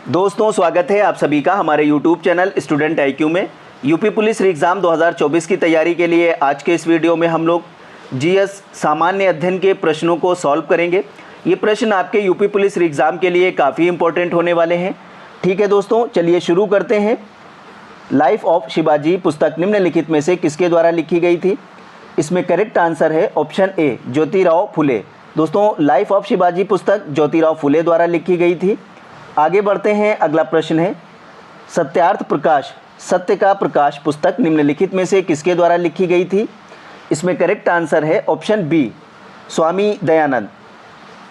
दोस्तों स्वागत है आप सभी का हमारे YouTube चैनल स्टूडेंट IQ में। यूपी पुलिस एग्ज़ाम 2024 की तैयारी के लिए आज के इस वीडियो में हम लोग GS सामान्य अध्ययन के प्रश्नों को सॉल्व करेंगे। ये प्रश्न आपके यूपी पुलिस एग्ज़ाम के लिए काफ़ी इंपॉर्टेंट होने वाले हैं। ठीक है दोस्तों, चलिए शुरू करते हैं। लाइफ ऑफ शिवाजी पुस्तक निम्नलिखित में से किसके द्वारा लिखी गई थी? इसमें करेक्ट आंसर है ऑप्शन ए, ज्योतिराव फुले। दोस्तों लाइफ ऑफ शिवाजी पुस्तक ज्योतिराव फुले द्वारा लिखी गई थी। आगे बढ़ते हैं, अगला प्रश्न है सत्यार्थ प्रकाश सत्य का प्रकाश पुस्तक निम्नलिखित में से किसके द्वारा लिखी गई थी? इसमें करेक्ट आंसर है ऑप्शन बी, स्वामी दयानंद।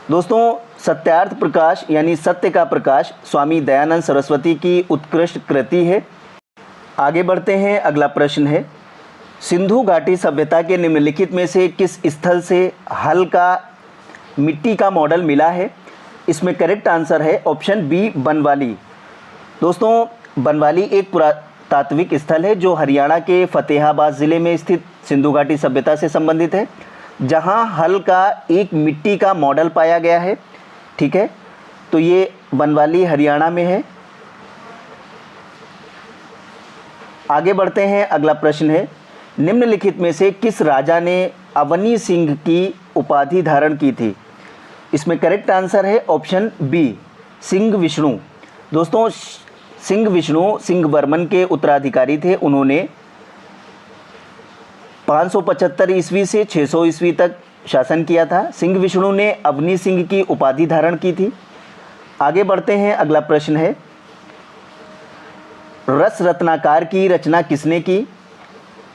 दोस्तों सत्यार्थ प्रकाश यानी सत्य का प्रकाश स्वामी दयानंद सरस्वती की उत्कृष्ट कृति है। आगे बढ़ते हैं, अगला प्रश्न है सिंधु घाटी सभ्यता के निम्नलिखित में से किस स्थल से हल्का मिट्टी का मॉडल मिला है? इसमें करेक्ट आंसर है ऑप्शन बी, बनवाली। दोस्तों बनवाली एक पुरातात्विक स्थल है जो हरियाणा के फतेहाबाद ज़िले में स्थित सिंधु घाटी सभ्यता से संबंधित है, जहां हल का एक मिट्टी का मॉडल पाया गया है। ठीक है, तो ये बनवाली हरियाणा में है। आगे बढ़ते हैं, अगला प्रश्न है निम्नलिखित में से किस राजा ने अवनी सिंह की उपाधि धारण की थी? इसमें करेक्ट आंसर है ऑप्शन बी, सिंह विष्णु। दोस्तों सिंह विष्णु सिंह वर्मन के उत्तराधिकारी थे। उन्होंने 575 ईस्वी से 600 ईस्वी तक शासन किया था। सिंह विष्णु ने अवनी सिंह की उपाधि धारण की थी। आगे बढ़ते हैं, अगला प्रश्न है रस रत्नाकर की रचना किसने की?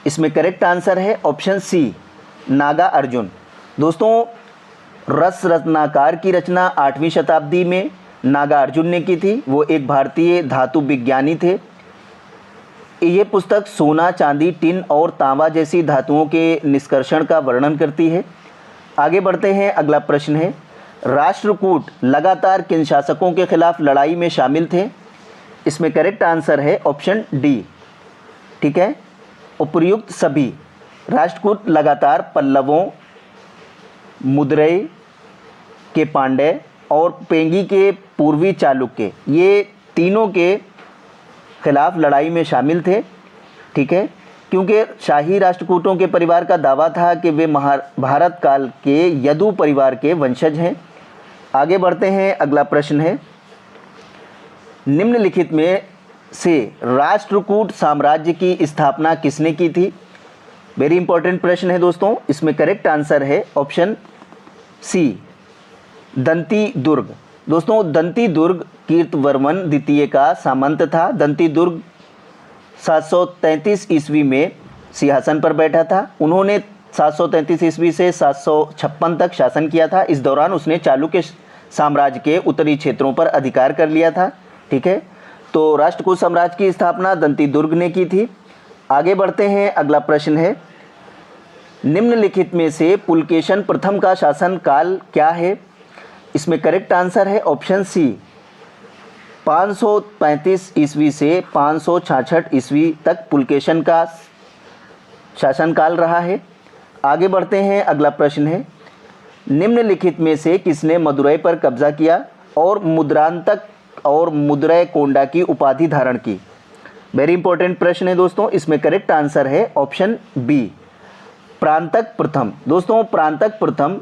इसमें करेक्ट आंसर है ऑप्शन सी, नागा अर्जुन। दोस्तों रस रत्नाकर की रचना 8वीं शताब्दी में नागा अर्जुन ने की थी। वो एक भारतीय धातु विज्ञानी थे। ये पुस्तक सोना, चांदी, टिन और तांबा जैसी धातुओं के निष्कर्षण का वर्णन करती है। आगे बढ़ते हैं, अगला प्रश्न है राष्ट्रकूट लगातार किन शासकों के खिलाफ लड़ाई में शामिल थे? इसमें करेक्ट आंसर है ऑप्शन डी। ठीक है, उपर्युक्त सभी राष्ट्रकूट लगातार पल्लवों, मुद्रय के पांड्य और पेंगी के पूर्वी चालुक्य, ये तीनों के खिलाफ लड़ाई में शामिल थे। ठीक है, क्योंकि शाही राष्ट्रकूटों के परिवार का दावा था कि वे भारत काल के यदु परिवार के वंशज हैं। आगे बढ़ते हैं, अगला प्रश्न है निम्नलिखित में से राष्ट्रकूट साम्राज्य की स्थापना किसने की थी? वेरी इंपॉर्टेंट प्रश्न है दोस्तों। इसमें करेक्ट आंसर है ऑप्शन सी, दंती दुर्ग। दोस्तों दंती दुर्ग कीर्तवर्मन द्वितीय का सामंत था। दंती दुर्ग 733 ईस्वी में सिंहासन पर बैठा था। उन्होंने 733 ईस्वी से 756 तक शासन किया था। इस दौरान उसने चालुक्य साम्राज्य के उत्तरी क्षेत्रों पर अधिकार कर लिया था। ठीक है, तो राष्ट्रकूट साम्राज्य की स्थापना दंती दुर्ग ने की थी। आगे बढ़ते हैं, अगला प्रश्न है निम्नलिखित में से पुलकेशन प्रथम का शासन काल क्या है? इसमें करेक्ट आंसर है ऑप्शन सी, 535 ईस्वी से 566 ईस्वी तक पुलकेशन का शासनकाल रहा है। आगे बढ़ते हैं, अगला प्रश्न है निम्नलिखित में से किसने मदुरई पर कब्जा किया और मुद्रांतक और मुद्रय कोंडा की उपाधि धारण की? वेरी इंपॉर्टेंट प्रश्न है दोस्तों। इसमें करेक्ट आंसर है ऑप्शन बी, प्रांतक प्रथम। दोस्तों प्रांतक प्रथम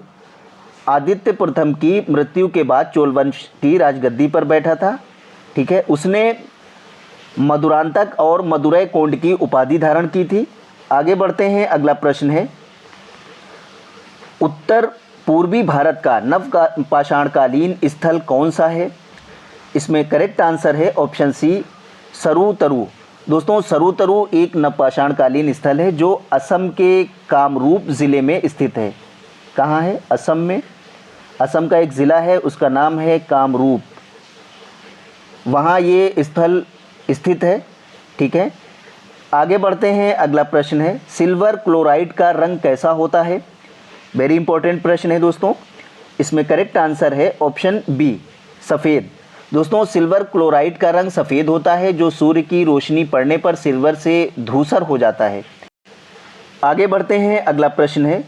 आदित्य प्रथम की मृत्यु के बाद चोल वंश की राजगद्दी पर बैठा था। ठीक है, उसने मधुरांतक और मदुरै कोंड की उपाधि धारण की थी। आगे बढ़ते हैं, अगला प्रश्न है उत्तर पूर्वी भारत का नवपाषाणकालीन स्थल कौन सा है? इसमें करेक्ट आंसर है ऑप्शन सी, सरुतरु। दोस्तों सरुतरु एक नवपाषाणकालीन स्थल है जो असम के कामरूप ज़िले में स्थित है। कहाँ है? असम में। असम का एक ज़िला है, उसका नाम है कामरूप, वहाँ ये स्थल स्थित है। ठीक है, आगे बढ़ते हैं, अगला प्रश्न है सिल्वर क्लोराइड का रंग कैसा होता है? वेरी इंपॉर्टेंट प्रश्न है दोस्तों। इसमें करेक्ट आंसर है ऑप्शन बी, सफ़ेद। दोस्तों सिल्वर क्लोराइड का रंग सफ़ेद होता है जो सूर्य की रोशनी पड़ने पर सिल्वर से धूसर हो जाता है। आगे बढ़ते हैं, अगला प्रश्न है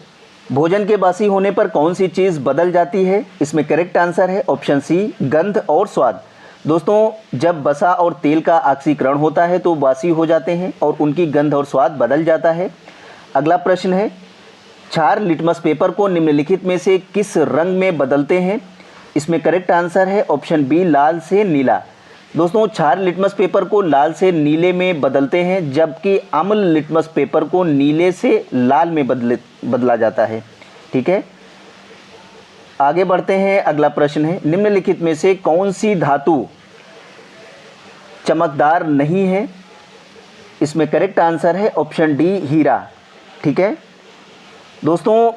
भोजन के बासी होने पर कौन सी चीज़ बदल जाती है? इसमें करेक्ट आंसर है ऑप्शन सी, गंध और स्वाद। दोस्तों जब वसा और तेल का ऑक्सीकरण होता है तो वासी हो जाते हैं और उनकी गंध और स्वाद बदल जाता है। अगला प्रश्न है, क्षार लिटमस पेपर को निम्नलिखित में से किस रंग में बदलते हैं? इसमें करेक्ट आंसर है ऑप्शन बी, लाल से नीला। दोस्तों क्षार लिटमस पेपर को लाल से नीले में बदलते हैं, जबकि अम्ल लिटमस पेपर को नीले से लाल में बदला जाता है। ठीक है, आगे बढ़ते हैं। अगला प्रश्न है, निम्नलिखित में से कौन सी धातु चमकदार नहीं है? इसमें करेक्ट आंसर है ऑप्शन डी, हीरा। ठीक है दोस्तों,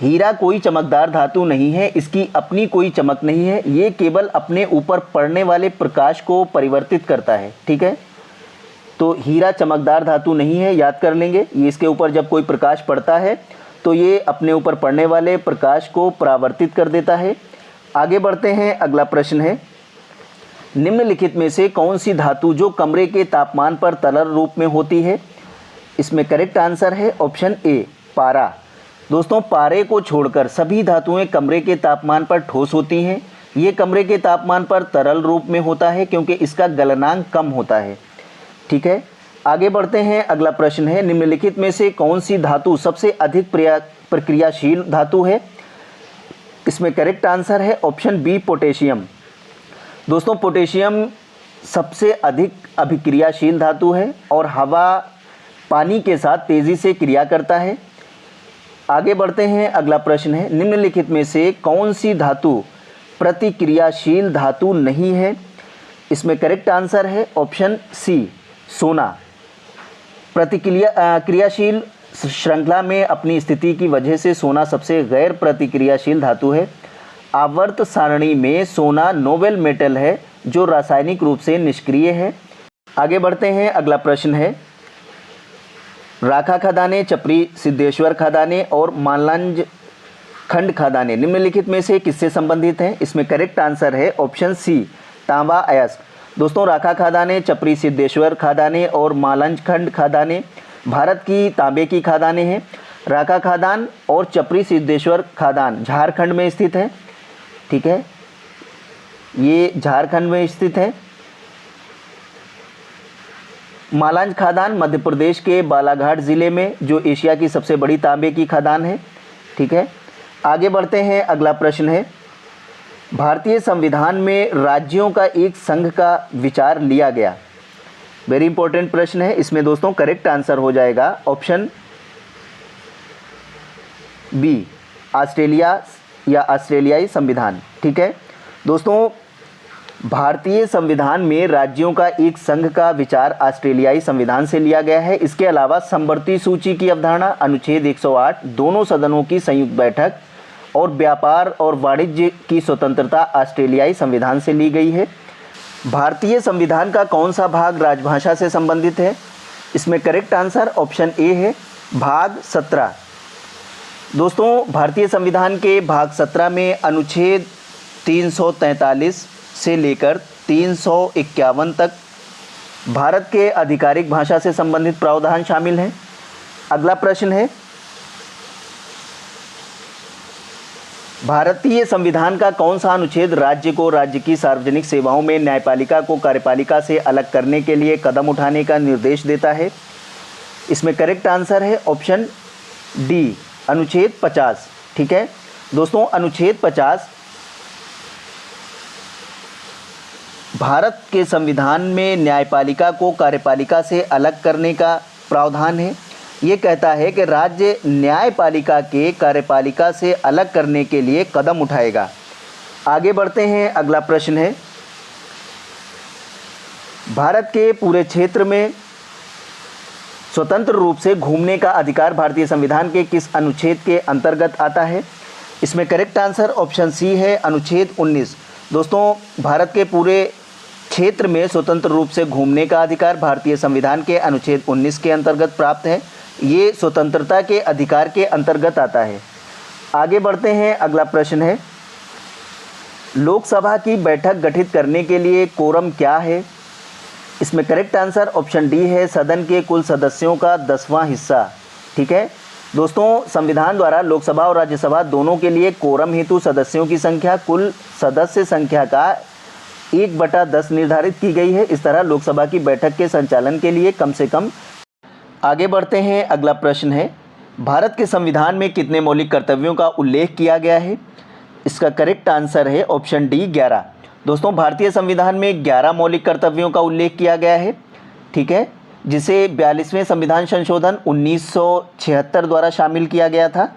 हीरा कोई चमकदार धातु नहीं है, इसकी अपनी कोई चमक नहीं है, ये केवल अपने ऊपर पड़ने वाले प्रकाश को परिवर्तित करता है। ठीक है, तो हीरा चमकदार धातु नहीं है, याद कर लेंगे। ये इसके ऊपर जब कोई प्रकाश पड़ता है तो ये अपने ऊपर पड़ने वाले प्रकाश को परावर्तित कर देता है। आगे बढ़ते हैं। अगला प्रश्न है, निम्नलिखित में से कौन सी धातु जो कमरे के तापमान पर तरल रूप में होती है? इसमें करेक्ट आंसर है ऑप्शन ए, पारा। दोस्तों पारे को छोड़कर सभी धातुएं कमरे के तापमान पर ठोस होती हैं। ये कमरे के तापमान पर तरल रूप में होता है क्योंकि इसका गलनांक कम होता है। ठीक है, आगे बढ़ते हैं। अगला प्रश्न है, निम्नलिखित में से कौन सी धातु सबसे अधिक प्रक्रियाशील धातु है? इसमें करेक्ट आंसर है ऑप्शन बी, पोटेशियम। दोस्तों पोटेशियम सबसे अधिक अभिक्रियाशील धातु है और हवा पानी के साथ तेज़ी से क्रिया करता है। आगे बढ़ते हैं। अगला प्रश्न है, निम्नलिखित में से कौन सी धातु प्रतिक्रियाशील धातु नहीं है? इसमें करेक्ट आंसर है ऑप्शन सी, सोना। क्रियाशील श्रृंखला में अपनी स्थिति की वजह से सोना सबसे गैर प्रतिक्रियाशील धातु है। आवर्त सारणी में सोना नोबेल मेटल है जो रासायनिक रूप से निष्क्रिय है। आगे बढ़ते हैं। अगला प्रश्न है, राखा खदानें, चपरी सिद्धेश्वर खदानें और मालांज खंड खदानें निम्नलिखित में से किससे संबंधित हैं? इसमें करेक्ट आंसर है ऑप्शन सी, तांबा अयस्क। दोस्तों राखा खदानें, चपरी सिद्धेश्वर खदानें और मालांज खंड खदानें भारत की तांबे की खदानें हैं। राखा खदान और चपरी सिद्धेश्वर खदान झारखंड में स्थित है। ठीक है, ये झारखंड में स्थित है। मालांज खदान मध्य प्रदेश के बालाघाट ज़िले में, जो एशिया की सबसे बड़ी तांबे की खदान है। ठीक है, आगे बढ़ते हैं। अगला प्रश्न है, भारतीय संविधान में राज्यों का एक संघ का विचार लिया गया। वेरी इंपॉर्टेंट प्रश्न है। इसमें दोस्तों करेक्ट आंसर हो जाएगा ऑप्शन बी, ऑस्ट्रेलिया या ऑस्ट्रेलियाई संविधान। ठीक है दोस्तों, भारतीय संविधान में राज्यों का एक संघ का विचार ऑस्ट्रेलियाई संविधान से लिया गया है। इसके अलावा समवर्ती सूची की अवधारणा, अनुच्छेद 108, दोनों सदनों की संयुक्त बैठक और व्यापार और वाणिज्य की स्वतंत्रता ऑस्ट्रेलियाई संविधान से ली गई है। भारतीय संविधान का कौन सा भाग राजभाषा से संबंधित है? इसमें करेक्ट आंसर ऑप्शन ए है, भाग 17। दोस्तों भारतीय संविधान के भाग 17 में अनुच्छेद 343 से लेकर 351 तक भारत के आधिकारिक भाषा से संबंधित प्रावधान शामिल हैं। अगला प्रश्न है, भारतीय संविधान का कौन सा अनुच्छेद राज्य को राज्य की सार्वजनिक सेवाओं में न्यायपालिका को कार्यपालिका से अलग करने के लिए कदम उठाने का निर्देश देता है? इसमें करेक्ट आंसर है ऑप्शन डी, अनुच्छेद 50। ठीक है दोस्तों, अनुच्छेद 50 भारत के संविधान में न्यायपालिका को कार्यपालिका से अलग करने का प्रावधान है। ये कहता है कि राज्य न्यायपालिका के कार्यपालिका से अलग करने के लिए कदम उठाएगा। आगे बढ़ते हैं। अगला प्रश्न है, भारत के पूरे क्षेत्र में स्वतंत्र रूप से घूमने का अधिकार भारतीय संविधान के किस अनुच्छेद के अंतर्गत आता है? इसमें करेक्ट आंसर ऑप्शन सी है, अनुच्छेद 19। दोस्तों भारत के पूरे क्षेत्र में स्वतंत्र रूप से घूमने का अधिकार भारतीय संविधान के अनुच्छेद 19 के अंतर्गत प्राप्त है। ये स्वतंत्रता के अधिकार के अंतर्गत आता है। आगे बढ़ते हैं। अगला प्रश्न है, लोकसभा की बैठक गठित करने के लिए कोरम क्या है? इसमें करेक्ट आंसर ऑप्शन डी है, सदन के कुल सदस्यों का 10वां हिस्सा। ठीक है, दोस्तों, संविधान द्वारा लोकसभा और राज्यसभा दोनों के लिए कोरम हेतु सदस्यों की संख्या कुल सदस्य संख्या का 1/10 निर्धारित की गई है। इस तरह लोकसभा की बैठक के संचालन के लिए कम से कम। आगे बढ़ते हैं, अगला प्रश्न है, भारत के संविधान में कितने मौलिक कर्तव्यों का उल्लेख किया गया है? इसका करेक्ट आंसर है ऑप्शन डी 11। दोस्तों, भारतीय संविधान में 11 मौलिक कर्तव्यों का उल्लेख किया गया है, ठीक है, जिसे 42वें संविधान संशोधन 1976 द्वारा शामिल किया गया था।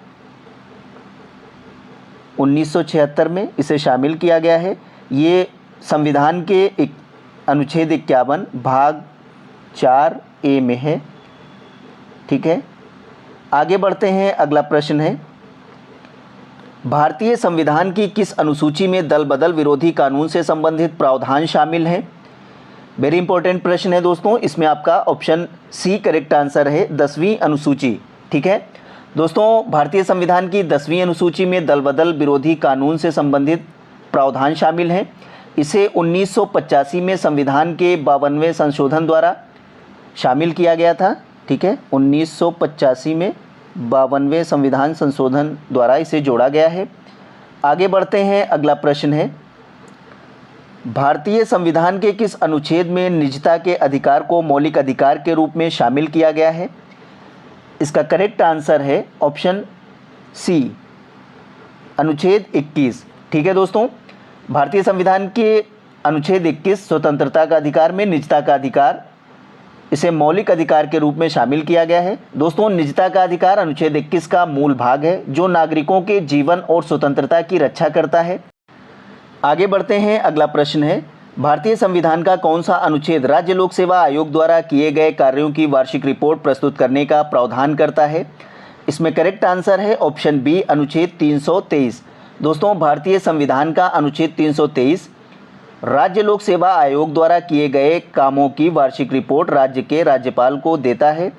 1976 में इसे शामिल किया गया है। ये संविधान के अनुच्छेद 51 भाग 4A में है, ठीक है। आगे बढ़ते हैं, अगला प्रश्न है, भारतीय संविधान की किस अनुसूची में दल बदल विरोधी कानून से संबंधित प्रावधान शामिल हैं? वेरी इंपॉर्टेंट प्रश्न है दोस्तों। इसमें आपका ऑप्शन सी करेक्ट आंसर है, 10वीं अनुसूची, ठीक है। दोस्तों, भारतीय संविधान की 10वीं अनुसूची में दल बदल विरोधी कानून से संबंधित प्रावधान शामिल हैं। इसे 1985 में संविधान के 52वें संशोधन द्वारा शामिल किया गया था, ठीक है। 1985 में 52वें संविधान संशोधन द्वारा इसे जोड़ा गया है। आगे बढ़ते हैं, अगला प्रश्न है, भारतीय संविधान के किस अनुच्छेद में निजता के अधिकार को मौलिक अधिकार के रूप में शामिल किया गया है? इसका करेक्ट आंसर है ऑप्शन सी, अनुच्छेद 21, ठीक है दोस्तों। भारतीय संविधान के अनुच्छेद 21 स्वतंत्रता का अधिकार में निजता का अधिकार, इसे मौलिक अधिकार के रूप में शामिल किया गया है। दोस्तों, निजता का अधिकार अनुच्छेद 21 का मूल भाग है, जो नागरिकों के जीवन और स्वतंत्रता की रक्षा करता है। आगे बढ़ते हैं, अगला प्रश्न है, भारतीय संविधान का कौन सा अनुच्छेद राज्य लोक सेवा आयोग द्वारा किए गए कार्यों की वार्षिक रिपोर्ट प्रस्तुत करने का प्रावधान करता है? इसमें करेक्ट आंसर है ऑप्शन बी, अनुच्छेद 323। दोस्तों, भारतीय संविधान का अनुच्छेद 323 राज्य लोक सेवा आयोग द्वारा किए गए कामों की वार्षिक रिपोर्ट राज्य के राज्यपाल को देता है,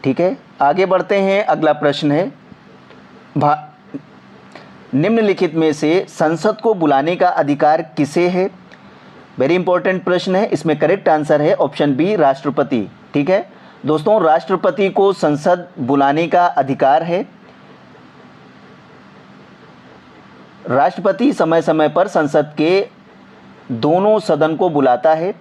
ठीक है। आगे बढ़ते हैं, अगला प्रश्न है, निम्नलिखित में से संसद को बुलाने का अधिकार किसे है? वेरी इंपॉर्टेंट प्रश्न है। इसमें करेक्ट आंसर है ऑप्शन बी, राष्ट्रपति, ठीक है। दोस्तों, राष्ट्रपति को संसद बुलाने का अधिकार है। राष्ट्रपति समय समय पर संसद के दोनों सदन को बुलाता है।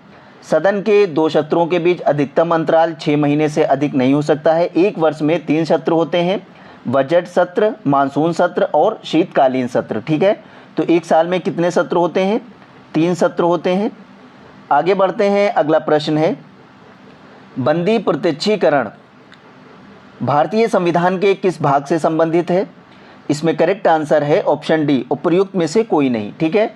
सदन के दो सत्रों के बीच अधिकतम अंतराल 6 महीने से अधिक नहीं हो सकता है। एक वर्ष में 3 सत्र होते हैं, बजट सत्र, मानसून सत्र और शीतकालीन सत्र, ठीक है। तो एक साल में कितने सत्र होते हैं? 3 सत्र होते हैं। आगे बढ़ते हैं, अगला प्रश्न है, बंदी प्रत्यक्षीकरण भारतीय संविधान के किस भाग से संबंधित है? इसमें करेक्ट आंसर है ऑप्शन डी, उपर्युक्त में से कोई नहीं, ठीक है।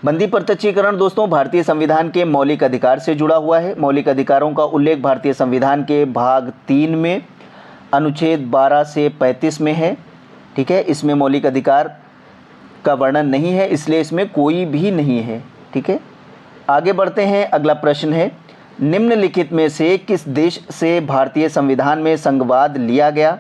बंदी प्रत्यक्षीकरण दोस्तों भारतीय संविधान के मौलिक अधिकार से जुड़ा हुआ है। मौलिक अधिकारों का उल्लेख भारतीय संविधान के भाग 3 में अनुच्छेद 12 से 35 में है, ठीक है। इसमें मौलिक अधिकार का वर्णन नहीं है, इसलिए इसमें कोई भी नहीं है, ठीक है। आगे बढ़ते हैं, अगला प्रश्न है, निम्नलिखित में से किस देश से भारतीय संविधान में संघवाद लिया गया?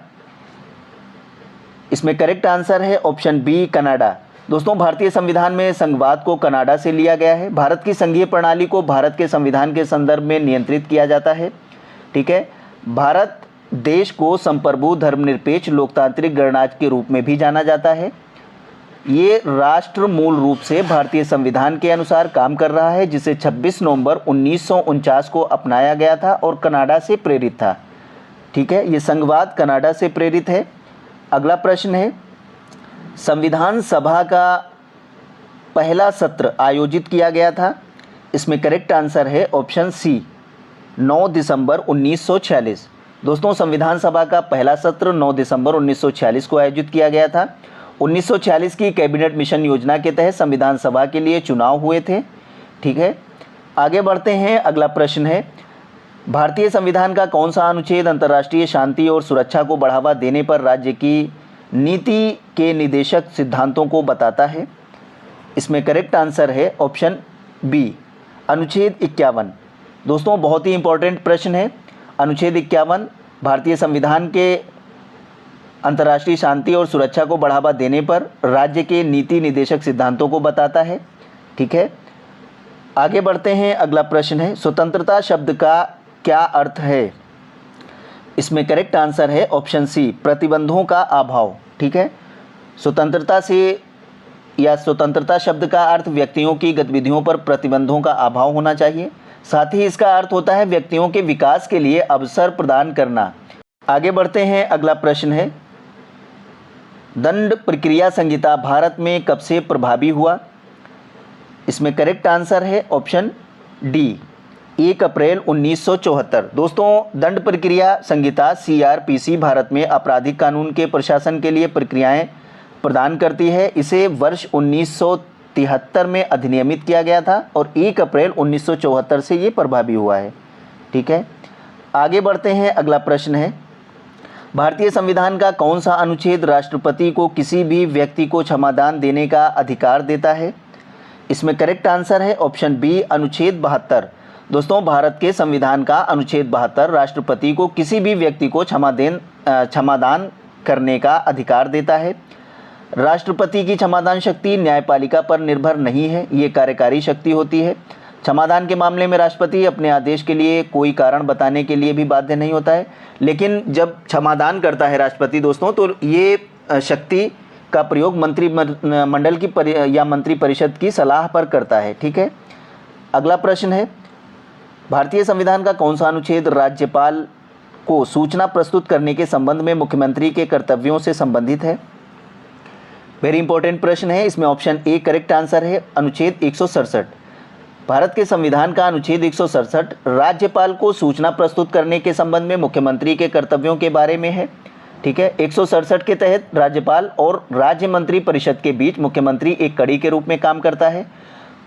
इसमें करेक्ट आंसर है ऑप्शन बी, कनाडा। दोस्तों, भारतीय संविधान में संघवाद को कनाडा से लिया गया है। भारत की संघीय प्रणाली को भारत के संविधान के संदर्भ में नियंत्रित किया जाता है, ठीक है। भारत देश को संप्रभु धर्मनिरपेक्ष लोकतांत्रिक गणराज्य के रूप में भी जाना जाता है। ये राष्ट्र मूल रूप से भारतीय संविधान के अनुसार काम कर रहा है, जिसे 26 नवंबर 1949 को अपनाया गया था और कनाडा से प्रेरित था, ठीक है। ये संघवाद कनाडा से प्रेरित है। अगला प्रश्न है, संविधान सभा का पहला सत्र आयोजित किया गया था। इसमें करेक्ट आंसर है ऑप्शन सी, 9 दिसंबर 1946। दोस्तों, संविधान सभा का पहला सत्र 9 दिसंबर 1946 को आयोजित किया गया था। 1946 की कैबिनेट मिशन योजना के तहत संविधान सभा के लिए चुनाव हुए थे, ठीक है। आगे बढ़ते हैं, अगला प्रश्न है, भारतीय संविधान का कौन सा अनुच्छेद अंतर्राष्ट्रीय शांति और सुरक्षा को बढ़ावा देने पर राज्य की नीति के निदेशक सिद्धांतों को बताता है? इसमें करेक्ट आंसर है ऑप्शन बी, अनुच्छेद 51। दोस्तों, बहुत ही इंपॉर्टेंट प्रश्न है। अनुच्छेद 51 भारतीय संविधान के अंतर्राष्ट्रीय शांति और सुरक्षा को बढ़ावा देने पर राज्य के नीति निदेशक सिद्धांतों को बताता है, ठीक है। आगे बढ़ते हैं, अगला प्रश्न है, स्वतंत्रता शब्द का क्या अर्थ है? इसमें करेक्ट आंसर है ऑप्शन सी, प्रतिबंधों का अभाव। ठीक है, स्वतंत्रता से या स्वतंत्रता शब्द का अर्थ व्यक्तियों की गतिविधियों पर प्रतिबंधों का अभाव होना चाहिए। साथ ही इसका अर्थ होता है व्यक्तियों के विकास के लिए अवसर प्रदान करना। आगे बढ़ते हैं, अगला प्रश्न है, दंड प्रक्रिया संहिता भारत में कब से प्रभावी हुआ? इसमें करेक्ट आंसर है ऑप्शन डी, 1 अप्रैल 1974। दोस्तों, दंड प्रक्रिया संहिता CRPC भारत में आपराधिक कानून के प्रशासन के लिए प्रक्रियाएं प्रदान करती है। इसे वर्ष 1973 में अधिनियमित किया गया था और 1 अप्रैल 1974 से ये प्रभावी हुआ है। ठीक है, आगे बढ़ते हैं, अगला प्रश्न है, भारतीय संविधान का कौन सा अनुच्छेद राष्ट्रपति को किसी भी व्यक्ति को क्षमादान देने का अधिकार देता है? इसमें करेक्ट आंसर है ऑप्शन बी, अनुच्छेद 72। दोस्तों, भारत के संविधान का अनुच्छेद 72 राष्ट्रपति को किसी भी व्यक्ति को क्षमादान करने का अधिकार देता है। राष्ट्रपति की क्षमादान शक्ति न्यायपालिका पर निर्भर नहीं है, ये कार्यकारी शक्ति होती है। क्षमादान के मामले में राष्ट्रपति अपने आदेश के लिए कोई कारण बताने के लिए भी बाध्य नहीं होता है, लेकिन जब क्षमादान करता है राष्ट्रपति दोस्तों, तो ये शक्ति का प्रयोग मंत्रिमंडल की या मंत्रिपरिषद की सलाह पर करता है। ठीक है, अगला प्रश्न है, भारतीय संविधान का कौन सा अनुच्छेद राज्यपाल को सूचना प्रस्तुत करने के संबंध में मुख्यमंत्री के कर्तव्यों से संबंधित है? वेरी इंपॉर्टेंट प्रश्न है। इसमें ऑप्शन ए करेक्ट आंसर है, अनुच्छेद 167। भारत के संविधान का अनुच्छेद 167 राज्यपाल को सूचना प्रस्तुत करने के संबंध में मुख्यमंत्री के कर्तव्यों के बारे में है। ठीक है, 167 के तहत राज्यपाल और राज्य मंत्री परिषद के बीच मुख्यमंत्री एक कड़ी के रूप में काम करता है।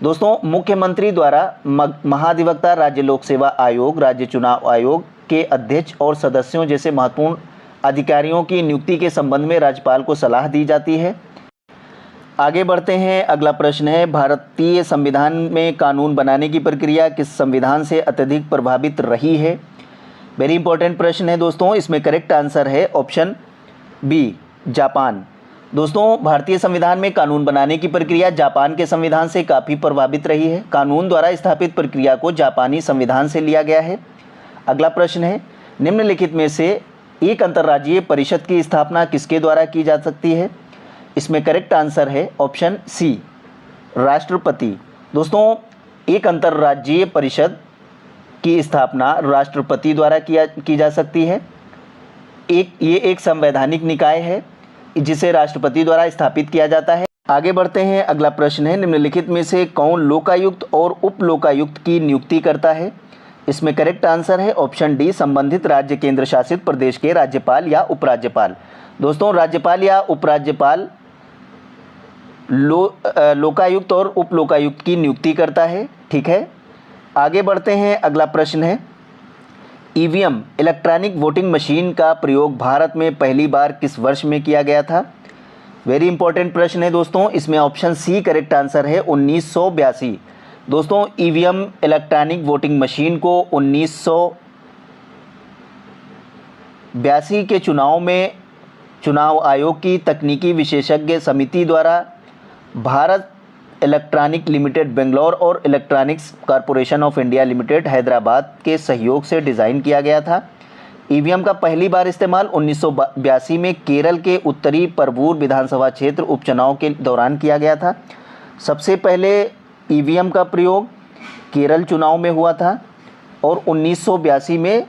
दोस्तों, मुख्यमंत्री द्वारा महाधिवक्ता, राज्य लोक सेवा आयोग, राज्य चुनाव आयोग के अध्यक्ष और सदस्यों जैसे महत्वपूर्ण अधिकारियों की नियुक्ति के संबंध में राज्यपाल को सलाह दी जाती है। आगे बढ़ते हैं, अगला प्रश्न है, भारतीय संविधान में कानून बनाने की प्रक्रिया किस संविधान से अत्यधिक प्रभावित रही है? वेरी इंपॉर्टेंट प्रश्न है दोस्तों। इसमें करेक्ट आंसर है ऑप्शन बी, जापान। दोस्तों, भारतीय संविधान में कानून बनाने की प्रक्रिया जापान के संविधान से काफ़ी प्रभावित रही है। कानून द्वारा स्थापित प्रक्रिया को जापानी संविधान से लिया गया है। अगला प्रश्न है, निम्नलिखित में से एक अंतर्राज्यीय परिषद की स्थापना किसके द्वारा की जा सकती है? इसमें करेक्ट आंसर है ऑप्शन सी, राष्ट्रपति। दोस्तों, एक अंतर्राज्यीय परिषद की स्थापना राष्ट्रपति द्वारा की जा सकती है। ये एक संवैधानिक निकाय है जिसे राष्ट्रपति द्वारा स्थापित किया जाता है। आगे बढ़ते हैं, अगला प्रश्न है, निम्नलिखित में से कौन लोकायुक्त और उप लोकायुक्त की नियुक्ति करता है? इसमें करेक्ट आंसर है ऑप्शन डी, संबंधित राज्य केंद्र शासित प्रदेश के राज्यपाल या उपराज्यपाल। दोस्तों, राज्यपाल या उपराज्यपाल लोकायुक्त और उप लोकायुक्त की नियुक्ति करता है। ठीक है, आगे बढ़ते हैं, अगला प्रश्न है, ईवीएम इलेक्ट्रॉनिक वोटिंग मशीन का प्रयोग भारत में पहली बार किस वर्ष में किया गया था? वेरी इंपॉर्टेंट प्रश्न है दोस्तों। इसमें ऑप्शन सी करेक्ट आंसर है, 1982। दोस्तों, ईवीएम इलेक्ट्रॉनिक वोटिंग मशीन को 1982 के चुनाव में चुनाव आयोग की तकनीकी विशेषज्ञ समिति द्वारा भारत इलेक्ट्रॉनिक लिमिटेड बेंगलोर और electronics corporation of India limited Hyderabad के सहयोग से डिज़ाइन किया गया था। ईवीएम का पहली बार इस्तेमाल 1982 में केरल के उत्तरी परवूर विधानसभा क्षेत्र उपचुनाव के दौरान किया गया था। सबसे पहले ईवीएम का प्रयोग केरल चुनाव में हुआ था और 1982 में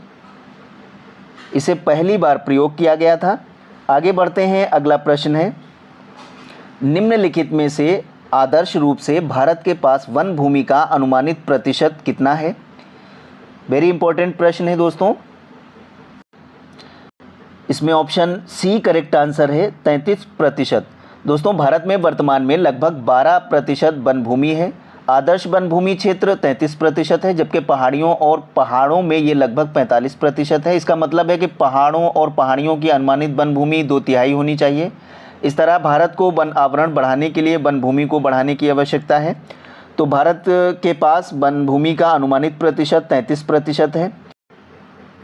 इसे पहली बार प्रयोग किया गया था। आगे बढ़ते हैं, अगला प्रश्न है, निम्नलिखित में से आदर्श रूप से भारत के पास वन भूमि का अनुमानित प्रतिशत कितना है? वेरी इंपॉर्टेंट प्रश्न है दोस्तों। इसमें ऑप्शन सी करेक्ट आंसर है, 33%। दोस्तों, भारत में वर्तमान में लगभग 12% वन भूमि है। आदर्श वन भूमि क्षेत्र 33% है, जबकि पहाड़ों में ये लगभग 45% है। इसका मतलब है कि पहाड़ों और पहाड़ियों की अनुमानित वन भूमि 2/3 होनी चाहिए। इस तरह भारत को वन आवरण बढ़ाने के लिए वन भूमि को बढ़ाने की आवश्यकता है। तो भारत के पास वन भूमि का अनुमानित प्रतिशत 33% है।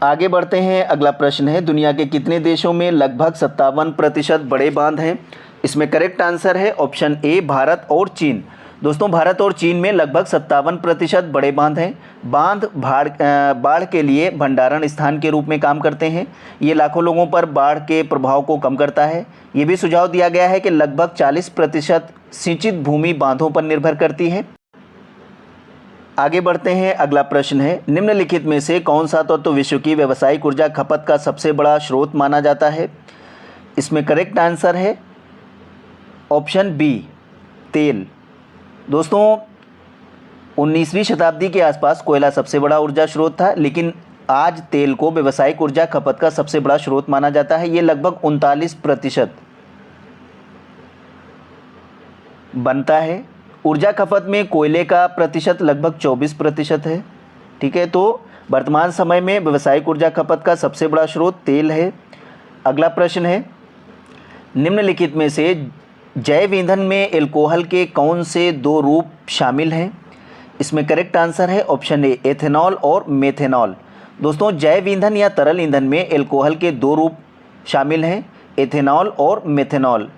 आगे बढ़ते हैं, अगला प्रश्न है, दुनिया के कितने देशों में लगभग 57% बड़े बांध हैं? इसमें करेक्ट आंसर है ऑप्शन ए, भारत और चीन। दोस्तों भारत और चीन में लगभग 57% बड़े बांध हैं। बांध बाढ़ के लिए भंडारण स्थान के रूप में काम करते हैं। ये लाखों लोगों पर बाढ़ के प्रभाव को कम करता है। ये भी सुझाव दिया गया है कि लगभग 40% सिंचित भूमि बांधों पर निर्भर करती है। आगे बढ़ते हैं, अगला प्रश्न है, निम्नलिखित में से कौन सा तत्व तो विश्व की व्यावसायिक ऊर्जा खपत का सबसे बड़ा स्रोत माना जाता है? इसमें करेक्ट आंसर है ऑप्शन बी, तेल। दोस्तों 19वीं शताब्दी के आसपास कोयला सबसे बड़ा ऊर्जा स्रोत था, लेकिन आज तेल को व्यावसायिक ऊर्जा खपत का सबसे बड़ा स्रोत माना जाता है। ये लगभग 39% बनता है। ऊर्जा खपत में कोयले का प्रतिशत लगभग 24% है। ठीक है, तो वर्तमान समय में व्यावसायिक ऊर्जा खपत का सबसे बड़ा स्रोत तेल है। अगला प्रश्न है, निम्नलिखित में से जैव ईंधन में एल्कोहल के कौन से दो रूप शामिल हैं? इसमें करेक्ट आंसर है ऑप्शन ए, एथेनॉल और मेथेनॉल। दोस्तों जैव ईंधन या तरल ईंधन में एल्कोहल के दो रूप शामिल हैं, एथेनॉल और मेथेनॉल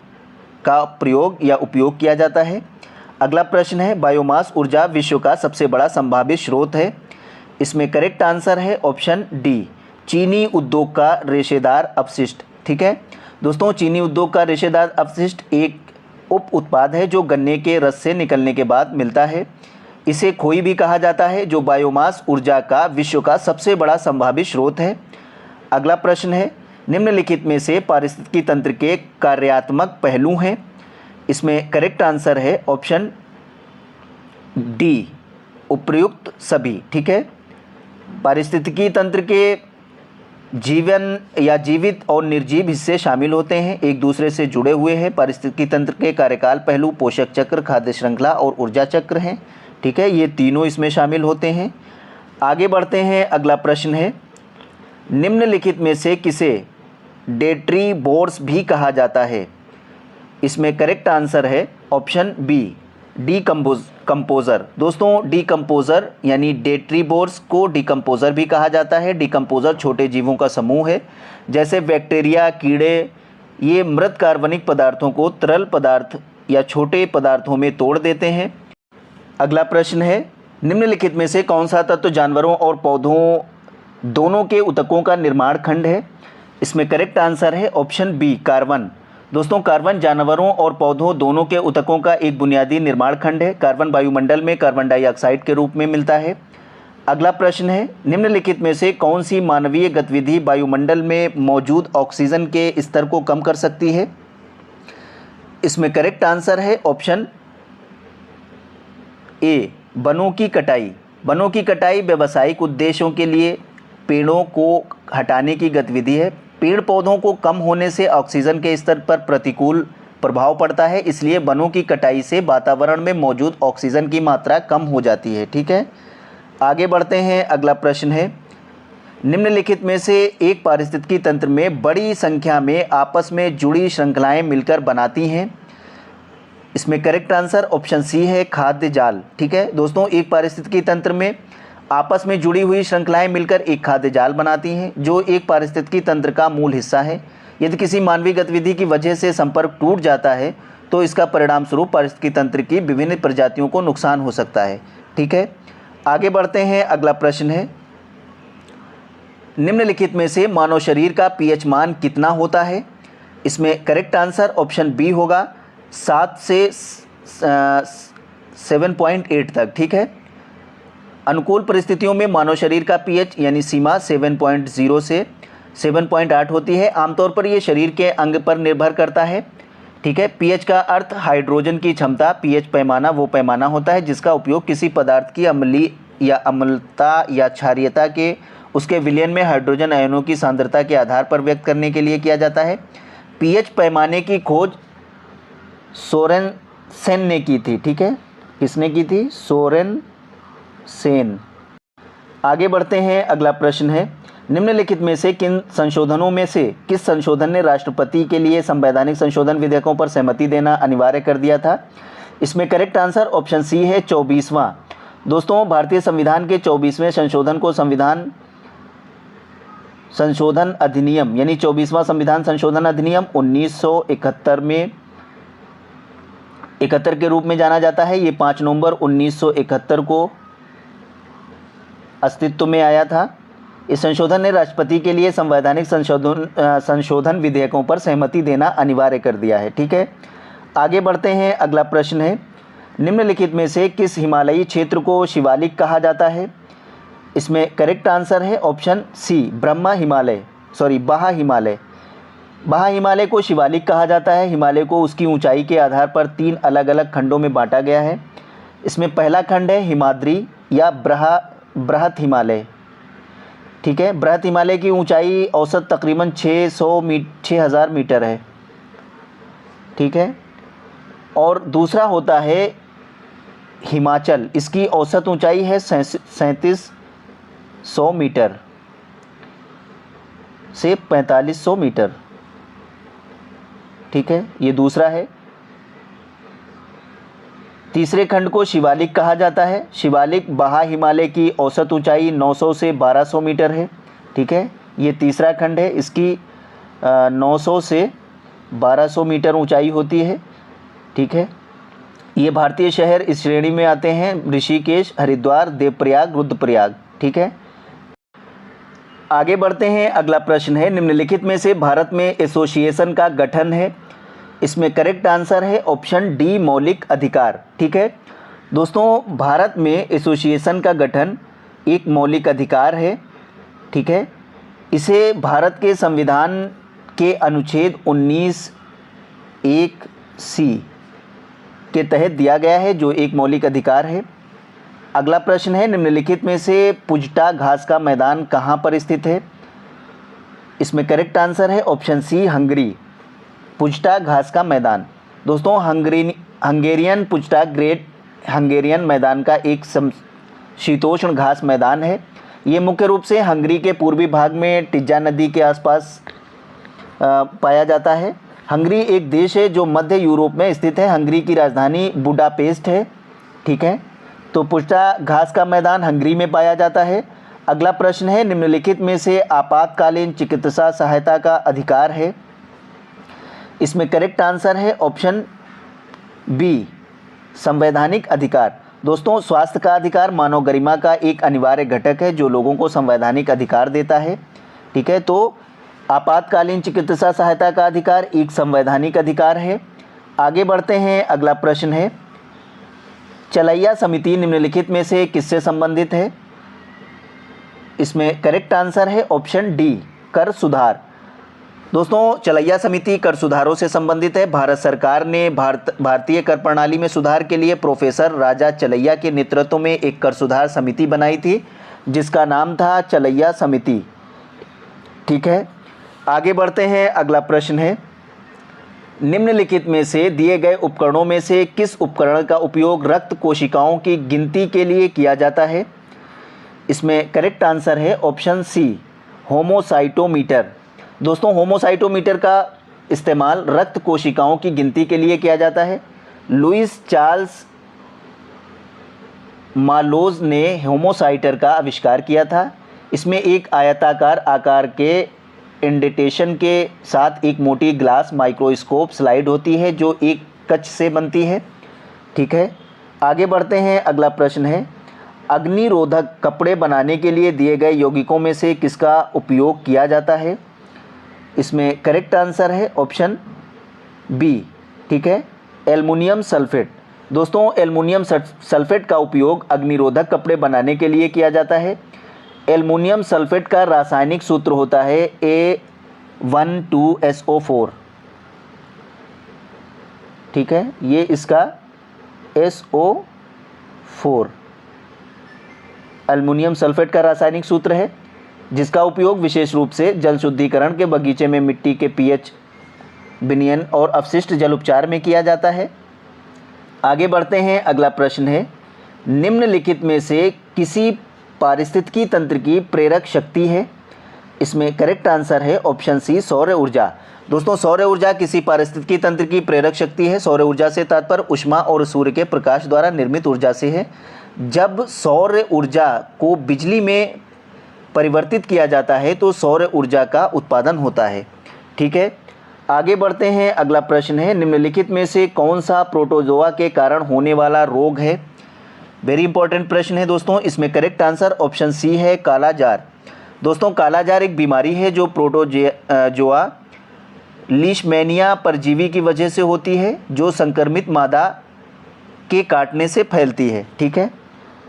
का प्रयोग या उपयोग किया जाता है। अगला प्रश्न है, बायोमास ऊर्जा विश्व का सबसे बड़ा संभावित स्रोत है। इसमें करेक्ट आंसर है ऑप्शन डी, चीनी उद्योग का रेशेदार अपशिष्ट। ठीक है दोस्तों, चीनी उद्योग का रेशेदार अपशिष्ट एक उप उत्पाद है जो गन्ने के रस से निकलने के बाद मिलता है। इसे खोई भी कहा जाता है, जो बायोमास ऊर्जा का विश्व का सबसे बड़ा संभावित स्रोत है। अगला प्रश्न है, निम्नलिखित में से पारिस्थितिकी तंत्र के कार्यात्मक पहलू हैं। इसमें करेक्ट आंसर है ऑप्शन डी, उपर्युक्त सभी। ठीक है, पारिस्थितिकी तंत्र के जीवन या जीवित और निर्जीव हिस्से शामिल होते हैं, एक दूसरे से जुड़े हुए हैं। पारिस्थितिकी तंत्र के कार्यकाल पहलू पोषक चक्र, खाद्य श्रृंखला और ऊर्जा चक्र हैं। ठीक है, ये तीनों इसमें शामिल होते हैं। आगे बढ़ते हैं, अगला प्रश्न है, निम्नलिखित में से किसे डेट्रीबोर्स भी कहा जाता है? इसमें करेक्ट आंसर है ऑप्शन बी, कंपोज़र। दोस्तों डीकम्पोज़र यानी डेट्रीबोर्स को डीकम्पोज़र भी कहा जाता है। डीकम्पोज़र छोटे जीवों का समूह है, जैसे बैक्टीरिया, कीड़े। ये मृत कार्बनिक पदार्थों को तरल पदार्थ या छोटे पदार्थों में तोड़ देते हैं। अगला प्रश्न है, निम्नलिखित में से कौन सा तत्व जानवरों और पौधों दोनों के ऊतकों का निर्माण खंड है? इसमें करेक्ट आंसर है ऑप्शन बी, कार्बन। दोस्तों कार्बन जानवरों और पौधों दोनों के ऊतकों का एक बुनियादी निर्माण खंड है। कार्बन वायुमंडल में कार्बन डाइऑक्साइड के रूप में मिलता है। अगला प्रश्न है, निम्नलिखित में से कौन सी मानवीय गतिविधि वायुमंडल में मौजूद ऑक्सीजन के स्तर को कम कर सकती है? इसमें करेक्ट आंसर है ऑप्शन ए, वनों की कटाई। वनों की कटाई व्यावसायिक उद्देश्यों के लिए पेड़ों को हटाने की गतिविधि है। पेड़ पौधों को कम होने से ऑक्सीजन के स्तर पर प्रतिकूल प्रभाव पड़ता है, इसलिए वनों की कटाई से वातावरण में मौजूद ऑक्सीजन की मात्रा कम हो जाती है। ठीक है, आगे बढ़ते हैं, अगला प्रश्न है, निम्नलिखित में से एक पारिस्थितिकी तंत्र में बड़ी संख्या में आपस में जुड़ी श्रृंखलाएं मिलकर बनाती हैं। इसमें करेक्ट आंसर ऑप्शन सी है, खाद्य जाल। ठीक है दोस्तों, एक पारिस्थितिकी तंत्र में आपस में जुड़ी हुई श्रृंखलाएं मिलकर एक खाद्य जाल बनाती हैं, जो एक पारिस्थितिकी तंत्र का मूल हिस्सा है। यदि किसी मानवीय गतिविधि की वजह से संपर्क टूट जाता है तो इसका परिणाम स्वरूप पारिस्थितिकी तंत्र की विभिन्न प्रजातियों को नुकसान हो सकता है। ठीक है, आगे बढ़ते हैं, अगला प्रश्न है, निम्नलिखित में से मानव शरीर का पीएच मान कितना होता है? इसमें करेक्ट आंसर ऑप्शन बी होगा, 7 से 7.8 तक। ठीक है, अनुकूल परिस्थितियों में मानव शरीर का पीएच यानी सीमा 7.0 से 7.8 होती है। आमतौर पर यह शरीर के अंग पर निर्भर करता है। ठीक है, पीएच का अर्थ हाइड्रोजन की क्षमता। पीएच पैमाना वो पैमाना होता है जिसका उपयोग किसी पदार्थ की अम्लीय या अम्लता या क्षारीयता के उसके विलयन में हाइड्रोजन आयनों की सांद्रता के आधार पर व्यक्त करने के लिए किया जाता है। पीएच पैमाने की खोज सोरेनसेन ने की थी। ठीक है, किसने की थी? सोरेनसेन। आगे बढ़ते हैं, अगला प्रश्न है, निम्नलिखित में से किन संशोधनों में से किस संशोधन ने राष्ट्रपति के लिए संवैधानिक संशोधन विधेयकों पर सहमति देना अनिवार्य कर दिया था? इसमें करेक्ट आंसर ऑप्शन सी है, 24वां। दोस्तों भारतीय संविधान के 24वें संशोधन को संविधान संशोधन अधिनियम यानी 24वां संविधान संशोधन अधिनियम 1971 में 71 के रूप में जाना जाता है। ये 5 नवंबर 1971 को अस्तित्व में आया था। इस संशोधन ने राष्ट्रपति के लिए संवैधानिक संशोधन विधेयकों पर सहमति देना अनिवार्य कर दिया है। ठीक है, आगे बढ़ते हैं। अगला प्रश्न है, निम्नलिखित में से किस हिमालयी क्षेत्र को शिवालिक कहा जाता है? इसमें करेक्ट आंसर है ऑप्शन सी, बाहा हिमालय। बाहा हिमालय को शिवालिक कहा जाता है। हिमालय को उसकी ऊंचाई के आधार पर 3 अलग अलग खंडों में बांटा गया है। इसमें पहला खंड है हिमाद्री या बृहत हिमालय। ठीक है, बृहत हिमालय की ऊंचाई औसत तकरीबन 6000 मीटर है। ठीक है, और दूसरा होता है हिमाचल। इसकी औसत ऊंचाई है 3700 मीटर से 4500 मीटर। ठीक है, ये दूसरा है। तीसरे खंड को शिवालिक कहा जाता है। शिवालिक बाहा हिमालय की औसत ऊंचाई 900 से 1200 मीटर है। ठीक है, ये तीसरा खंड है, इसकी 900 से 1200 मीटर ऊंचाई होती है। ठीक है, ये भारतीय शहर इस श्रेणी में आते हैं ऋषिकेश, हरिद्वार, देवप्रयाग, रुद्रप्रयाग। ठीक है, आगे बढ़ते हैं। अगला प्रश्न है, निम्नलिखित में से भारत में एसोसिएशन का गठन है। इसमें करेक्ट आंसर है ऑप्शन डी, मौलिक अधिकार। ठीक है दोस्तों, भारत में एसोसिएशन का गठन एक मौलिक अधिकार है। ठीक है, इसे भारत के संविधान के अनुच्छेद 19(1)(c) के तहत दिया गया है, जो एक मौलिक अधिकार है। अगला प्रश्न है, निम्नलिखित में से पुजटा घास का मैदान कहाँ पर स्थित है? इसमें करेक्ट आंसर है ऑप्शन सी, हंगरी। पुजटा घास का मैदान दोस्तों हंगेरियन पुजटा ग्रेट हंगेरियन मैदान का एक शीतोष्ण घास मैदान है। ये मुख्य रूप से हंगरी के पूर्वी भाग में टिज़्ज़ा नदी के आसपास पाया जाता है। हंगरी एक देश है जो मध्य यूरोप में स्थित है। हंगरी की राजधानी बुडापेस्ट है। ठीक है, तो पुजटा घास का मैदान हंगरी में पाया जाता है। अगला प्रश्न है, निम्नलिखित में से आपातकालीन चिकित्सा सहायता का अधिकार है? इसमें करेक्ट आंसर है ऑप्शन बी, संवैधानिक अधिकार। दोस्तों, स्वास्थ्य का अधिकार मानव गरिमा का एक अनिवार्य घटक है जो लोगों को संवैधानिक अधिकार देता है। ठीक है, तो आपातकालीन चिकित्सा सहायता का अधिकार एक संवैधानिक अधिकार है। आगे बढ़ते हैं। अगला प्रश्न है, चलैया समिति निम्नलिखित में से किससे संबंधित है? इसमें करेक्ट आंसर है ऑप्शन डी, कर सुधार। दोस्तों, चलैया समिति कर सुधारों से संबंधित है। भारत सरकार ने भारतीय कर प्रणाली में सुधार के लिए प्रोफेसर राजा चलैया के नेतृत्व में एक कर सुधार समिति बनाई थी, जिसका नाम था चलैया समिति। ठीक है, आगे बढ़ते हैं। अगला प्रश्न है, निम्नलिखित में से दिए गए उपकरणों में से किस उपकरण का उपयोग रक्त कोशिकाओं की गिनती के लिए किया जाता है? इसमें करेक्ट आंसर है ऑप्शन सी, होमोसाइटोमीटर। दोस्तों, होमोसाइटोमीटर का इस्तेमाल रक्त कोशिकाओं की गिनती के लिए किया जाता है। लुइस चार्ल्स मालोज ने होमोसाइटर का आविष्कार किया था। इसमें एक आयताकार आकार के इंडेंटेशन के साथ एक मोटी ग्लास माइक्रोस्कोप स्लाइड होती है जो एक कच से बनती है। ठीक है, आगे बढ़ते हैं। अगला प्रश्न है, अग्निरोधक कपड़े बनाने के लिए दिए गए यौगिकों में से किसका उपयोग किया जाता है? इसमें करेक्ट आंसर है ऑप्शन बी। ठीक है, एल्युमिनियम सल्फेट। दोस्तों, एल्युमिनियम सल्फेट का उपयोग अग्निरोधक कपड़े बनाने के लिए किया जाता है। एल्युमिनियम सल्फेट का रासायनिक सूत्र होता है A12SO4। ठीक है, ये इसका SO4 एल्युमिनियम सल्फेट का रासायनिक सूत्र है, जिसका उपयोग विशेष रूप से जल शुद्धिकरण के बगीचे में मिट्टी के pH विनियन और अपशिष्ट जल उपचार में किया जाता है। आगे बढ़ते हैं। अगला प्रश्न है, निम्नलिखित में से किसी पारिस्थितिकी तंत्र की प्रेरक शक्ति है? इसमें करेक्ट आंसर है ऑप्शन सी, सौर ऊर्जा। दोस्तों, सौर ऊर्जा किसी पारिस्थितिकी तंत्र की प्रेरक शक्ति है। सौर ऊर्जा से तात्पर्य ऊष्मा और सूर्य के प्रकाश द्वारा निर्मित ऊर्जा से है। जब सौर ऊर्जा को बिजली में परिवर्तित किया जाता है तो सौर ऊर्जा का उत्पादन होता है। ठीक है, आगे बढ़ते हैं, अगला प्रश्न है, निम्नलिखित में से कौन सा प्रोटोजोआ के कारण होने वाला रोग है? वेरी इंपॉर्टेंट प्रश्न है दोस्तों। इसमें करेक्ट आंसर ऑप्शन सी है, कालाजार। दोस्तों कालाजार एक बीमारी है जो प्रोटोजोआ लीशमैनिया परजीवी की वजह से होती है, जो संक्रमित मादा के काटने से फैलती है। ठीक है,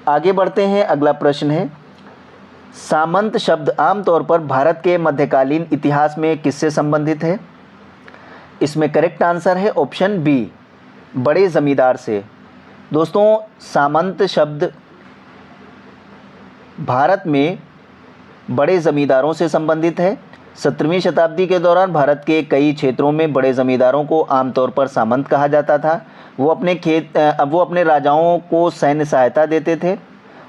आगे बढ़ते हैं, अगला प्रश्न है, सामंत शब्द आमतौर पर भारत के मध्यकालीन इतिहास में किससे संबंधित है? इसमें करेक्ट आंसर है ऑप्शन बी, बड़े ज़मींदार से। दोस्तों सामंत शब्द भारत में बड़े ज़मींदारों से संबंधित है। 17वीं शताब्दी के दौरान भारत के कई क्षेत्रों में बड़े ज़मींदारों को आमतौर पर सामंत कहा जाता था। वो अपने राजाओं को सैन्य सहायता देते थे,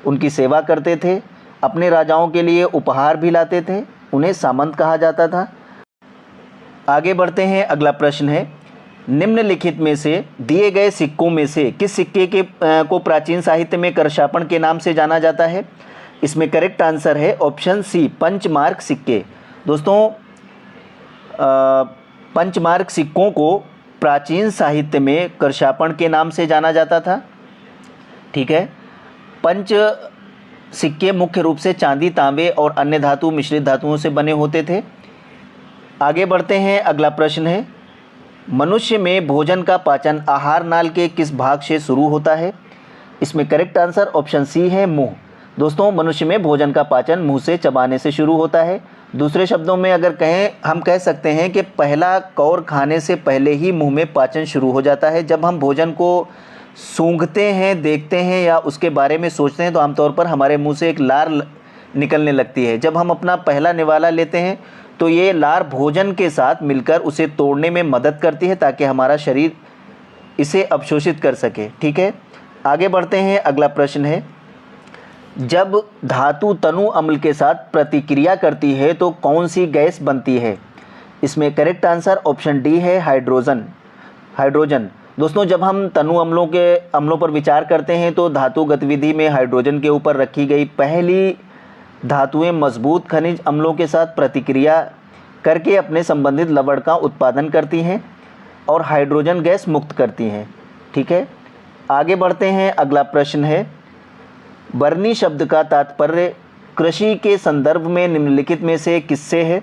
उनकी सेवा करते थे, अपने राजाओं के लिए उपहार भी लाते थे, उन्हें सामंत कहा जाता था। आगे बढ़ते हैं, अगला प्रश्न है, निम्नलिखित में से दिए गए सिक्कों में से किस सिक्के को प्राचीन साहित्य में करशापण के नाम से जाना जाता है? इसमें करेक्ट आंसर है ऑप्शन सी, पंचमार्क सिक्के। दोस्तों पंचमार्क सिक्कों को प्राचीन साहित्य में करशापण के नाम से जाना जाता था। ठीक है, पंच सिक्के मुख्य रूप से चांदी, तांबे और अन्य धातु मिश्रित धातुओं से बने होते थे। आगे बढ़ते हैं, अगला प्रश्न है, मनुष्य में भोजन का पाचन आहार नाल के किस भाग से शुरू होता है? इसमें करेक्ट आंसर ऑप्शन सी है, मुंह। दोस्तों मनुष्य में भोजन का पाचन मुंह से चबाने से शुरू होता है। दूसरे शब्दों में अगर कहें, हम कह सकते हैं कि पहला कौर खाने से पहले ही मुंह में पाचन शुरू हो जाता है। जब हम भोजन को सूंघते हैं, देखते हैं या उसके बारे में सोचते हैं तो आमतौर पर हमारे मुंह से एक लार निकलने लगती है। जब हम अपना पहला निवाला लेते हैं तो ये लार भोजन के साथ मिलकर उसे तोड़ने में मदद करती है ताकि हमारा शरीर इसे अवशोषित कर सके। ठीक है, आगे बढ़ते हैं, अगला प्रश्न है, जब धातु तनु अम्ल के साथ प्रतिक्रिया करती है तो कौन सी गैस बनती है? इसमें करेक्ट आंसर ऑप्शन डी है, हाइड्रोजन। दोस्तों जब हम तनु अम्लों पर विचार करते हैं तो धातु गतिविधि में हाइड्रोजन के ऊपर रखी गई पहली धातुएं मजबूत खनिज अम्लों के साथ प्रतिक्रिया करके अपने संबंधित लवण का उत्पादन करती हैं और हाइड्रोजन गैस मुक्त करती हैं। ठीक है, आगे बढ़ते हैं, अगला प्रश्न है, बरनी शब्द का तात्पर्य कृषि के संदर्भ में निम्नलिखित में से किससे है?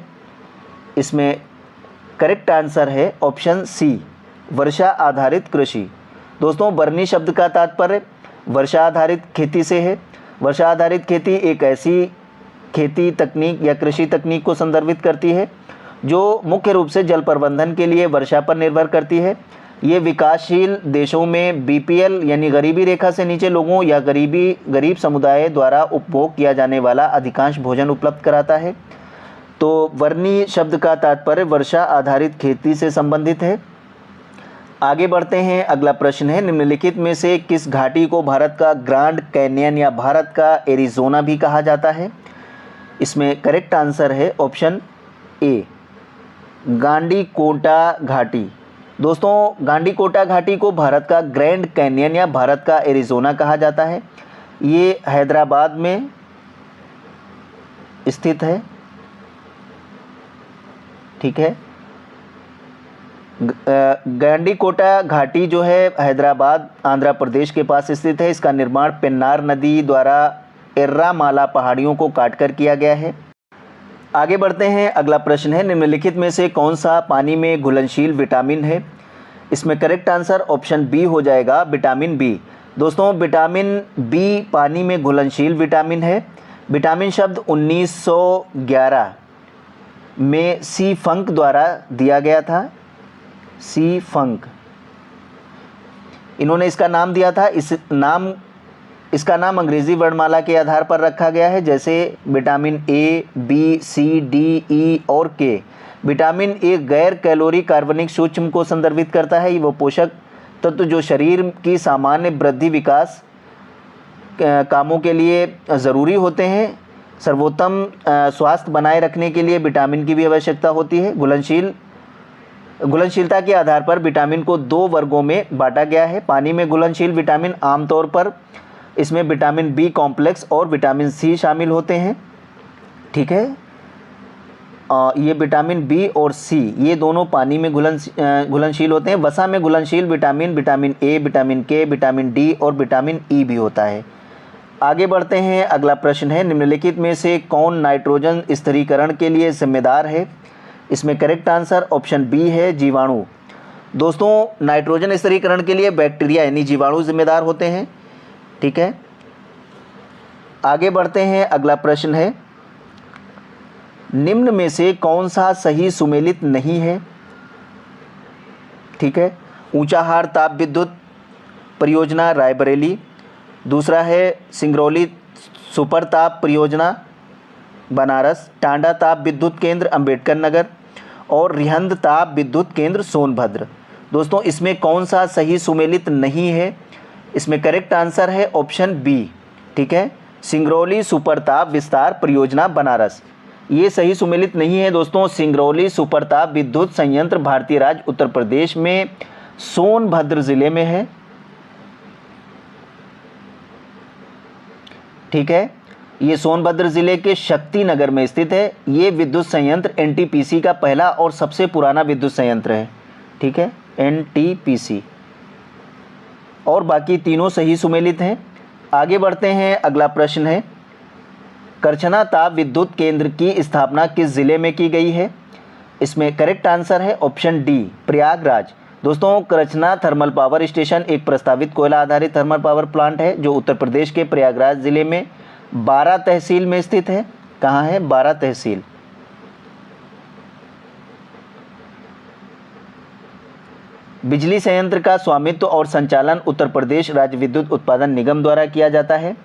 इसमें करेक्ट आंसर है ऑप्शन सी, वर्षा आधारित कृषि। दोस्तों बरनी शब्द का तात्पर्य वर्षा आधारित खेती से है। वर्षा आधारित खेती एक ऐसी खेती तकनीक या कृषि तकनीक को संदर्भित करती है जो मुख्य रूप से जल प्रबंधन के लिए वर्षा पर निर्भर करती है। ये विकासशील देशों में बीपीएल यानी गरीबी रेखा से नीचे लोगों या गरीब समुदाय द्वारा उपभोग किया जाने वाला अधिकांश भोजन उपलब्ध कराता है। तो वर्णी शब्द का तात्पर्य वर्षा आधारित खेती से संबंधित है। आगे बढ़ते हैं, अगला प्रश्न है, निम्नलिखित में से किस घाटी को भारत का ग्रैंड कैन्यन या भारत का एरिज़ोना भी कहा जाता है? इसमें करेक्ट आंसर है ऑप्शन ए, गांडीकोटा घाटी। दोस्तों गांडीकोटा घाटी को भारत का ग्रैंड कैन्यन या भारत का एरिज़ोना कहा जाता है। ये हैदराबाद में स्थित है। ठीक है, गांडीकोटा घाटी जो है हैदराबाद आंध्र प्रदेश के पास स्थित है। इसका निर्माण पेन्नार नदी द्वारा एर्रामाला पहाड़ियों को काटकर किया गया है। आगे बढ़ते हैं, अगला प्रश्न है, निम्नलिखित में से कौन सा पानी में घुलनशील विटामिन है? इसमें करेक्ट आंसर ऑप्शन बी हो जाएगा, विटामिन बी। दोस्तों विटामिन बी पानी में घुलनशील विटामिन है। विटामिन शब्द 1911 में सी फंक द्वारा दिया गया था। सी फंक इन्होंने इसका नाम दिया था। इसका नाम अंग्रेजी वर्णमाला के आधार पर रखा गया है, जैसे vitamin A, B, C, D, E और के। विटामिन ए गैर कैलोरी कार्बनिक सूक्ष्म को संदर्भित करता है। वो पोषक तत्व जो शरीर की सामान्य वृद्धि विकास कामों के लिए ज़रूरी होते हैं। सर्वोत्तम स्वास्थ्य बनाए रखने के लिए विटामिन की भी आवश्यकता होती है। घुलनशीलता के आधार पर विटामिन को 2 वर्गों में बांटा गया है। पानी में घुलनशील विटामिन आमतौर पर इसमें विटामिन बी कॉम्प्लेक्स और विटामिन सी शामिल होते हैं। ठीक है, ये विटामिन बी और सी ये दोनों पानी में घुलनशील होते हैं। वसा में घुलनशील विटामिन विटामिन ए, विटामिन के, विटामिन डी और विटामिन ई भी होता है। आगे बढ़ते हैं। अगला प्रश्न है, निम्नलिखित में से कौन नाइट्रोजन स्थिरीकरण के लिए जिम्मेदार है? इसमें करेक्ट आंसर ऑप्शन बी है, जीवाणु। दोस्तों, नाइट्रोजन स्थिरीकरण के लिए बैक्टीरिया यानी जीवाणु जिम्मेदार होते हैं। ठीक है, आगे बढ़ते हैं। अगला प्रश्न है, निम्न में से कौन सा सही सुमेलित नहीं है? ठीक है, ऊंचाहार ताप विद्युत परियोजना रायबरेली, दूसरा है सिंगरौली सुपर ताप परियोजना बनारस, टांडा ताप विद्युत केंद्र अंबेडकर नगर और रिहंद ताप विद्युत केंद्र सोनभद्र। दोस्तों, इसमें कौन सा सही सुमेलित नहीं है? इसमें करेक्ट आंसर है ऑप्शन बी। ठीक है, सिंगरौली सुपर ताप विस्तार परियोजना बनारस, ये सही सुमेलित नहीं है। दोस्तों, सिंगरौली सुपर ताप विद्युत संयंत्र भारतीय राज्य उत्तर प्रदेश में सोनभद्र जिले में है। ठीक है, ये सोनभद्र जिले के शक्ति नगर में स्थित है। ये विद्युत संयंत्र एनटीपीसी का पहला और सबसे पुराना विद्युत संयंत्र है। ठीक है, एनटीपीसी, और बाकी तीनों सही सुमेलित हैं। आगे बढ़ते हैं। अगला प्रश्न है, करछना ताप विद्युत केंद्र की स्थापना किस जिले में की गई है? इसमें करेक्ट आंसर है ऑप्शन डी, प्रयागराज। दोस्तों, करछना थर्मल पावर स्टेशन एक प्रस्तावित कोयला आधारित थर्मल पावर प्लांट है जो उत्तर प्रदेश के प्रयागराज जिले में 12 तहसील में स्थित है। कहाँ है? 12 तहसील। बिजली संयंत्र का स्वामित्व और संचालन उत्तर प्रदेश राज्य विद्युत उत्पादन निगम द्वारा किया जाता है।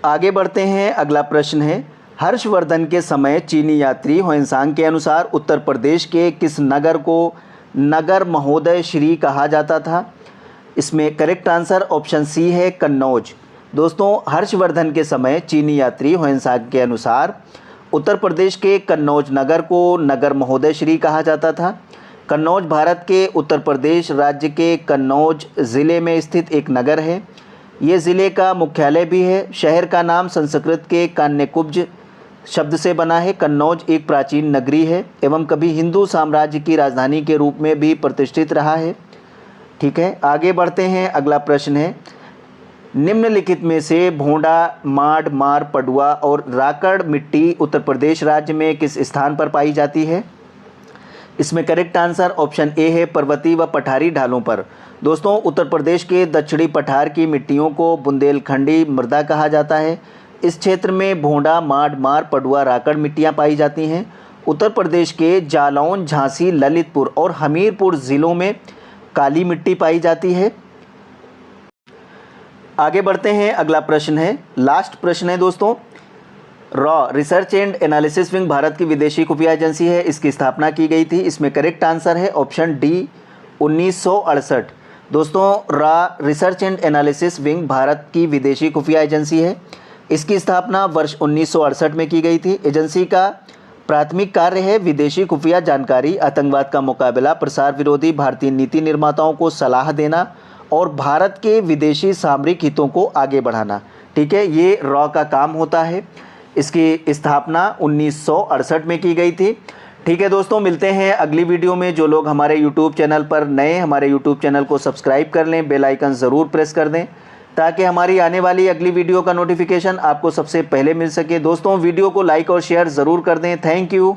आगे बढ़ते हैं। अगला प्रश्न है, हर्षवर्धन के समय चीनी यात्री ह्वेनसांग के अनुसार उत्तर प्रदेश के किस नगर को नगर महोदय श्री कहा जाता था? इसमें करेक्ट आंसर ऑप्शन सी है, कन्नौज। दोस्तों, हर्षवर्धन के समय चीनी यात्री ह्वेनसांग के अनुसार उत्तर प्रदेश के कन्नौज नगर को नगर महोदय श्री कहा जाता था। कन्नौज भारत के उत्तर प्रदेश राज्य के कन्नौज ज़िले में स्थित एक नगर है। ये ज़िले का मुख्यालय भी है। शहर का नाम संस्कृत के कान्यकुब्ज शब्द से बना है। कन्नौज एक प्राचीन नगरी है एवं कभी हिंदू साम्राज्य की राजधानी के रूप में भी प्रतिष्ठित रहा है। ठीक है, आगे बढ़ते हैं। अगला प्रश्न है, निम्नलिखित में से भोंडा, माड, मार, पडुआ और राकड़ मिट्टी उत्तर प्रदेश राज्य में किस स्थान पर पाई जाती है? इसमें करेक्ट आंसर ऑप्शन ए है, पर्वतीय व पठारी ढालों पर। दोस्तों, उत्तर प्रदेश के दक्षिणी पठार की मिट्टियों को बुंदेलखंडी मृदा कहा जाता है। इस क्षेत्र में भोंडा, माड, मार, पडुआ, राकड़ मिट्टियाँ पाई जाती हैं। उत्तर प्रदेश के जालौन, झांसी, ललितपुर और हमीरपुर ज़िलों में काली मिट्टी पाई जाती है। आगे बढ़ते हैं। अगला प्रश्न है, लास्ट प्रश्न है दोस्तों। Raw research and analysis wing Bharat की विदेशी खुफिया एजेंसी है। इसकी स्थापना की गई थी। इसमें करेक्ट आंसर है ऑप्शन डी, 1968। दोस्तों, raw research and analysis wing Bharat की विदेशी खुफिया एजेंसी है। इसकी स्थापना वर्ष 1968 में की गई थी। एजेंसी का प्राथमिक कार्य है विदेशी खुफिया जानकारी, आतंकवाद का मुकाबला, प्रसार विरोधी भारतीय नीति निर्माताओं को सलाह देना और भारत के विदेशी सामरिक हितों को आगे बढ़ाना। ठीक है, ये रॉ का काम होता है। इसकी स्थापना 1968 में की गई थी। ठीक है दोस्तों, मिलते हैं अगली वीडियो में। जो लोग हमारे YouTube चैनल पर नए, हमारे YouTube चैनल को सब्सक्राइब कर लें, बेल आइकन ज़रूर प्रेस कर दें ताकि हमारी आने वाली अगली वीडियो का नोटिफिकेशन आपको सबसे पहले मिल सके। दोस्तों, वीडियो को लाइक और शेयर ज़रूर कर दें। Thank you.